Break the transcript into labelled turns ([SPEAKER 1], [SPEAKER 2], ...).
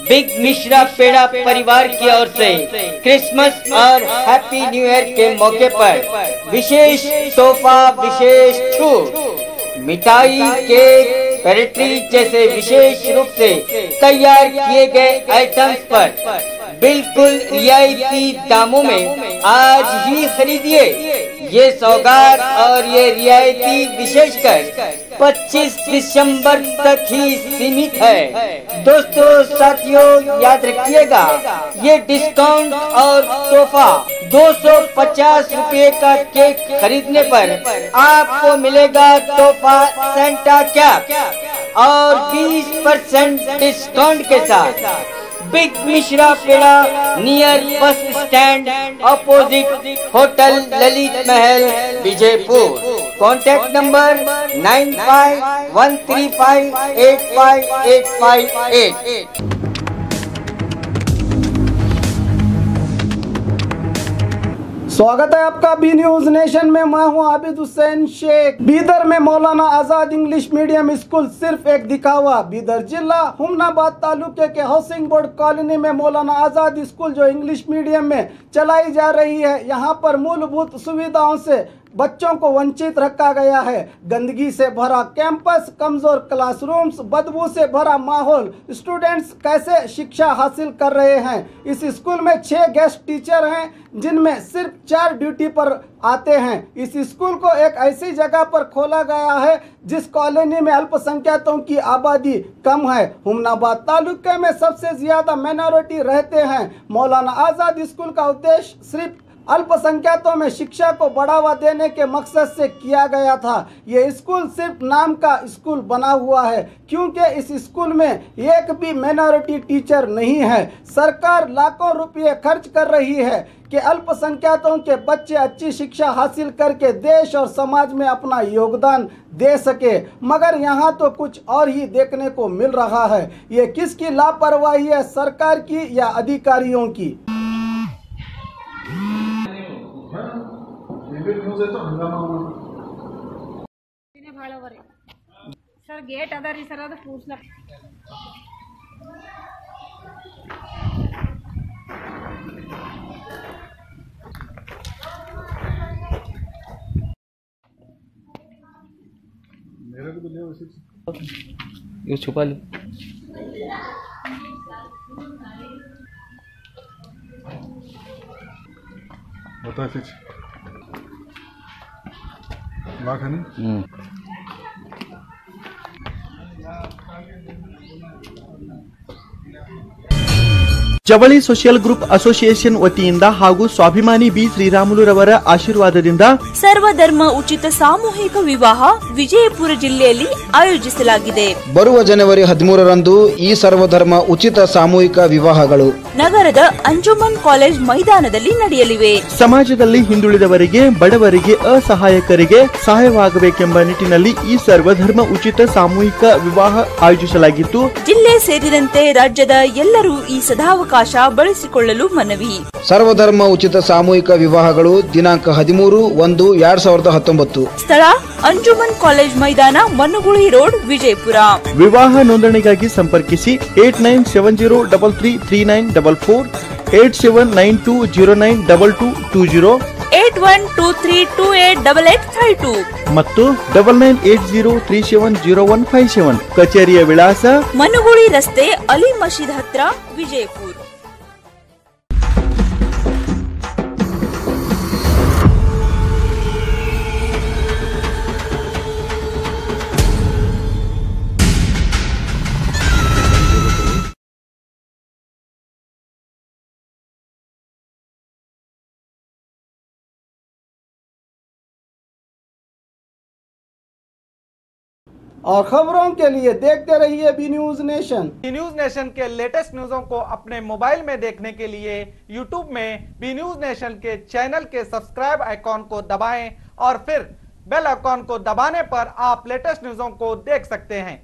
[SPEAKER 1] Big Mishra पेड़ा परिवार की ओर से क्रिसमस और हैप्पी न्यू ईयर के मौके पर विशेष तोहफा, विशेष छूट, मिठाई, केक, पेस्ट्री जैसे विशेष रूप से तैयार किए गए आइटम्स पर बिल्कुल रियायती दामों में आज ही खरीदिए। ये सौगात और ये रियायती विशेषकर 25 दिसंबर तक ही सीमित है। दोस्तों, साथियों, याद रखिएगा, ये डिस्काउंट और तोहफा 250 रुपए का केक खरीदने पर आपको मिलेगा तोहफा सेंटा कैप और 20% डिस्काउंट के साथ। Big Mishra Peda, near bus stand, opposite hotel Lalit Mahal, Vijaypur. Contact number 9513585858।
[SPEAKER 2] स्वागत है आपका बी न्यूज नेशन में। मैं हूं आबिद हुसैन शेख। बीदर में Maulana Azad English medium school सिर्फ एक दिखावा। बीदर जिला हुमनाबाद तालुके के हाउसिंग बोर्ड कॉलोनी में मौलाना आजाद स्कूल जो इंग्लिश मीडियम में चलाई जा रही है, यहां पर मूलभूत सुविधाओं से बच्चों को वंचित रखा गया है। गंदगी से भरा कैंपस, कमजोर क्लासरूम्स, बदबू से भरा माहौल, स्टूडेंट्स कैसे शिक्षा हासिल कर रहे हैं। इस स्कूल में 6 गेस्ट टीचर हैं, जिनमें सिर्फ 4 ड्यूटी पर आते हैं। इस स्कूल को एक ऐसी जगह पर खोला गया है जिस कॉलोनी में अल्पसंख्यकों की आबादी कम है। हुमनाबाद तालुके में सबसे ज्यादा माइनॉरिटी रहते हैं। मौलाना आजाद स्कूल का उद्देश्य सिर्फ अल्पसंख्यकों में शिक्षा को बढ़ावा देने के मकसद से किया गया था। ये स्कूल सिर्फ नाम का स्कूल बना हुआ है, क्योंकि इस स्कूल में एक भी माइनॉरिटी टीचर नहीं है। सरकार लाखों रुपए खर्च कर रही है कि अल्पसंख्यकों के बच्चे अच्छी शिक्षा हासिल करके देश और समाज में अपना योगदान दे सके, मगर यहाँ तो कुछ और ही देखने को मिल रहा है। ये किसकी लापरवाही है, सरकार की या अधिकारियों की?
[SPEAKER 3] सर गेट अदारी सर ಅದು पूछला
[SPEAKER 4] मेरे को तो ले वैसे
[SPEAKER 1] ये छुपा ली।
[SPEAKER 4] बता कुछ लाख है नहीं।
[SPEAKER 5] ಜವಳಿ ಸೋಷಿಯಲ್ ಗ್ರೂಪ್ ಅಸೋಸಿಯೇಷನ್ ವತಿಯಿಂದ ಹಾಗೂ ಸ್ವಾಭಿಮಾನಿ ಬಿ ಶ್ರೀರಾಮುಲುರವರ ಆಶೀರ್ವಾದದಿಂದ
[SPEAKER 6] ಸರ್ವಧರ್ಮ ಉಚಿತ ಸಾಮೂಹಿಕ ವಿವಾಹ ವಿಜಯಪುರ ಜಿಲ್ಲೆಯಲ್ಲಿ ಆಯೋಜಿಸಲಾಗಿದೆ।
[SPEAKER 7] ಬರುವ ಜನವರಿ 13ರಂದು ಈ ಸರ್ವಧರ್ಮ ಉಚಿತ ಸಾಮೂಹಿಕ ವಿವಾಹಗಳು
[SPEAKER 6] ನಗರದ ಅಂಜುಮನ್ ಕಾಲೇಜ್ ಮೈದಾನದಲ್ಲಿ ನಡೆಯಲಿವೆ।
[SPEAKER 5] ಸಮಾಜದಲ್ಲಿ ಹಿಂದುಳಿದವರಿಗೆ, ಬಡವರಿಗೆ, ಅಸಹಾಯಕರಿಗೆ ಸಹಾಯವಾಗಬೇಕೆಂಬ ನಿಟ್ಟಿನಲ್ಲಿ ಈ ಸರ್ವಧರ್ಮ ಉಚಿತ ಸಾಮೂಹಿಕ ವಿವಾಹ ಆಯೋಜಿಸಲಾಗಿತ್ತು।
[SPEAKER 6] ಜಿಲ್ಲೆ ಸೇರಿದಂತೆ ರಾಜ್ಯದ ಎಲ್ಲರೂ ಈ ಸದಾವಕಾಶ ಬಳಸಿಕೊಳ್ಳಲು ಮನವಿ।
[SPEAKER 7] ಸರ್ವಧರ್ಮ ಉಚಿತ ಸಾಮೂಹಿಕ ವಿವಾಹಗಳು ದಿನಾಂಕ 13/1/2019।
[SPEAKER 6] ಸ್ಥಳ ಅಂಜುಮನ್ ಕಾಲೇಜ್ ಮೈದಾನ, ಮನುಗುಳಿ ರೋಡ್, ವಿಜಯಪುರ।
[SPEAKER 5] ವಿವಾಹ ನೋಂದಣಿಗಾಗಿ ಸಂಪರ್ಕಿಸಿ 8970333944, 8792092220,
[SPEAKER 6] 8123288852
[SPEAKER 5] ಮತ್ತು 9980370157। ಕಚೇರಿಯ ವಿಳಾಸ
[SPEAKER 6] ಮನುಗುಳಿ ರಸ್ತೆ, ಅಲಿ ಮಸೀದ್ ಹತ್ರ, ವಿಜಯಪುರ।
[SPEAKER 2] और खबरों के लिए देखते रहिए B news nation.
[SPEAKER 8] B news nation के लेटेस्ट न्यूज़ों को अपने मोबाइल में देखने के लिए यूट्यूब में बी न्यूज नेशन के चैनल के सब्सक्राइब आइकॉन को दबाएं और फिर बेल आइकॉन को दबाने पर आप लेटेस्ट न्यूज़ों को देख सकते हैं।